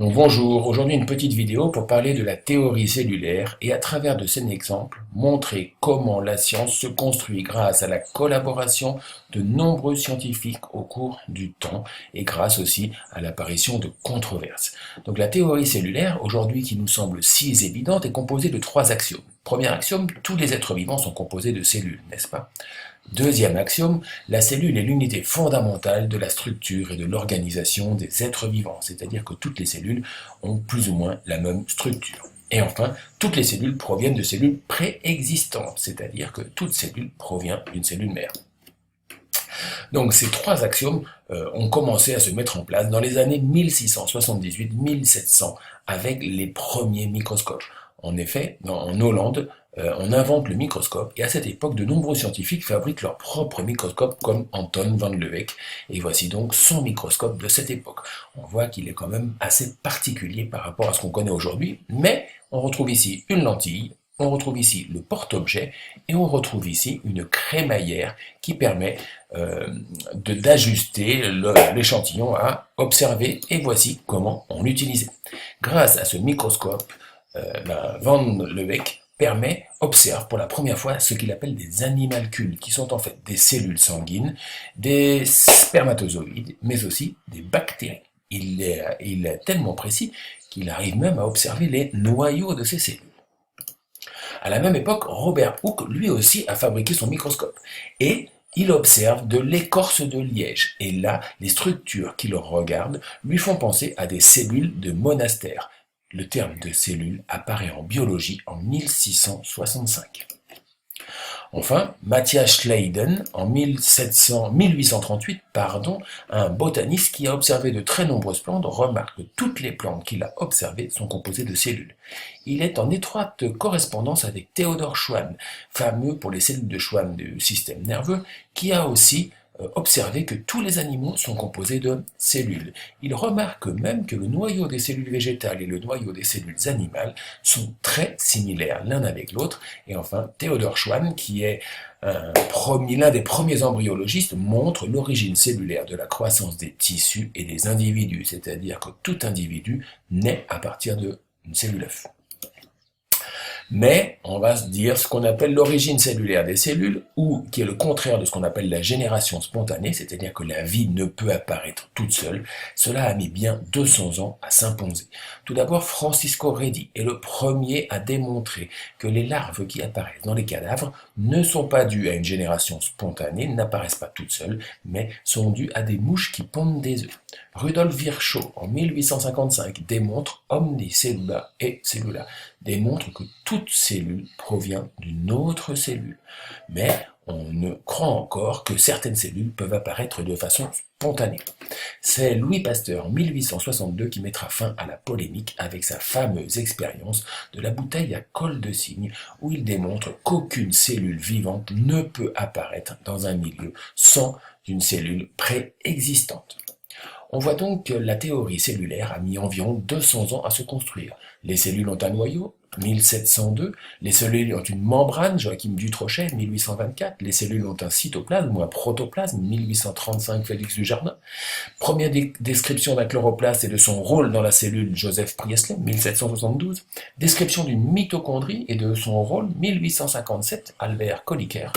Donc bonjour, aujourd'hui une petite vidéo pour parler de la théorie cellulaire et à travers de cet exemple, montrer comment la science se construit grâce à la collaboration de nombreux scientifiques au cours du temps et grâce aussi à l'apparition de controverses. Donc la théorie cellulaire, aujourd'hui qui nous semble si évidente, est composée de trois axiomes. Premier axiome, tous les êtres vivants sont composés de cellules, n'est-ce pas? Deuxième axiome, la cellule est l'unité fondamentale de la structure et de l'organisation des êtres vivants, c'est-à-dire que toutes les cellules ont plus ou moins la même structure. Et enfin, toutes les cellules proviennent de cellules préexistantes, c'est-à-dire que toute cellule provient d'une cellule mère. Donc ces trois axiomes ont commencé à se mettre en place dans les années 1678-1700 avec les premiers microscopes. En effet, en Hollande, on invente le microscope et à cette époque, de nombreux scientifiques fabriquent leurs propres microscopes comme Anton van Leeuwenhoek. Et voici donc son microscope de cette époque. On voit qu'il est quand même assez particulier par rapport à ce qu'on connaît aujourd'hui, mais on retrouve ici une lentille, on retrouve ici le porte-objet et on retrouve ici une crémaillère qui permet d'ajuster l'échantillon à observer et voici comment on l'utilisait. Grâce à ce microscope, Van Leeuwenhoek observe pour la première fois ce qu'il appelle des animalcules, qui sont en fait des cellules sanguines, des spermatozoïdes, mais aussi des bactéries. Il est tellement précis qu'il arrive même à observer les noyaux de ces cellules. À la même époque, Robert Hooke, lui aussi, a fabriqué son microscope. Et il observe de l'écorce de liège. Et là, les structures qu'il regarde lui font penser à des cellules de monastères. Le terme de cellule apparaît en biologie en 1665. Enfin, Matthias Schleiden, en 1838, un botaniste qui a observé de très nombreuses plantes, remarque que toutes les plantes qu'il a observées sont composées de cellules. Il est en étroite correspondance avec Theodor Schwann, fameux pour les cellules de Schwann du système nerveux, qui a aussi observé que tous les animaux sont composés de cellules. Il remarque même que le noyau des cellules végétales et le noyau des cellules animales sont très similaires l'un avec l'autre. Et enfin, Theodor Schwann, qui est l'un des premiers embryologistes, montre l'origine cellulaire de la croissance des tissus et des individus, c'est-à-dire que tout individu naît à partir d'une cellule œuf. Mais on va se dire ce qu'on appelle l'origine cellulaire des cellules, ou qui est le contraire de ce qu'on appelle la génération spontanée, c'est-à-dire que la vie ne peut apparaître toute seule. Cela a mis bien 200 ans à s'imposer. Tout d'abord, Francisco Redi est le premier à démontrer que les larves qui apparaissent dans les cadavres ne sont pas dues à une génération spontanée, n'apparaissent pas toutes seules, mais sont dues à des mouches qui pondent des œufs. Rudolf Virchow, en 1855, démontre omnicellula et cellula, démontre que toute cellule provient d'une autre cellule. Mais on ne croit encore que certaines cellules peuvent apparaître de façon spontanée. C'est Louis Pasteur, en 1862, qui mettra fin à la polémique avec sa fameuse expérience de la bouteille à colle de cygne, où il démontre qu'aucune cellule vivante ne peut apparaître dans un milieu sans une cellule préexistante. On voit donc que la théorie cellulaire a mis environ 200 ans à se construire. Les cellules ont un noyau, 1702, les cellules ont une membrane, Joachim Dutrochet, 1824, les cellules ont un cytoplasme ou un protoplasme, 1835, Félix Dujardin. Première description d'un chloroplaste et de son rôle dans la cellule, Joseph Priestley, 1772. Description d'une mitochondrie et de son rôle, 1857, Albert Kolliker.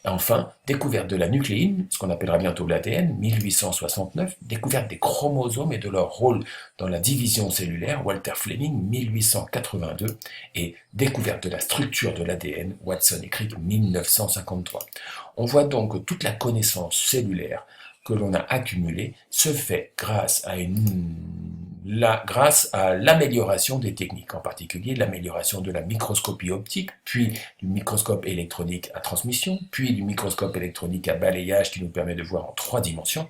Et enfin, découverte de la nucléine, ce qu'on appellera bientôt l'ADN, 1869, découverte des chromosomes et de leur rôle dans la division cellulaire, Walter Fleming, 1882, et découverte de la structure de l'ADN, Watson et Crick, 1953. On voit donc que toute la connaissance cellulaire que l'on a accumulée se fait grâce à l'amélioration des techniques, en particulier l'amélioration de la microscopie optique, puis du microscope électronique à transmission, puis du microscope électronique à balayage qui nous permet de voir en 3 dimensions.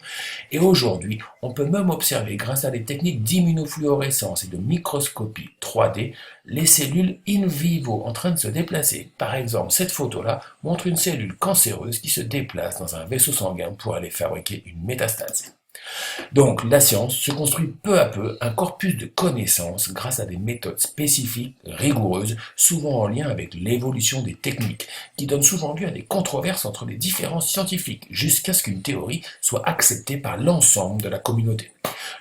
Et aujourd'hui, on peut même observer, grâce à des techniques d'immunofluorescence et de microscopie 3D, les cellules in vivo en train de se déplacer. Par exemple, cette photo-là montre une cellule cancéreuse qui se déplace dans un vaisseau sanguin pour aller fabriquer une métastase. Donc, la science se construit peu à peu un corpus de connaissances grâce à des méthodes spécifiques, rigoureuses, souvent en lien avec l'évolution des techniques, qui donnent souvent lieu à des controverses entre les différents scientifiques, jusqu'à ce qu'une théorie soit acceptée par l'ensemble de la communauté.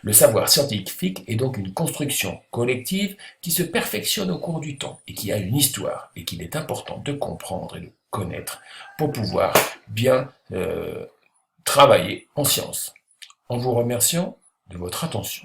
Le savoir scientifique est donc une construction collective qui se perfectionne au cours du temps et qui a une histoire et qu'il est important de comprendre et de connaître pour pouvoir bien travailler en science. En vous remerciant de votre attention.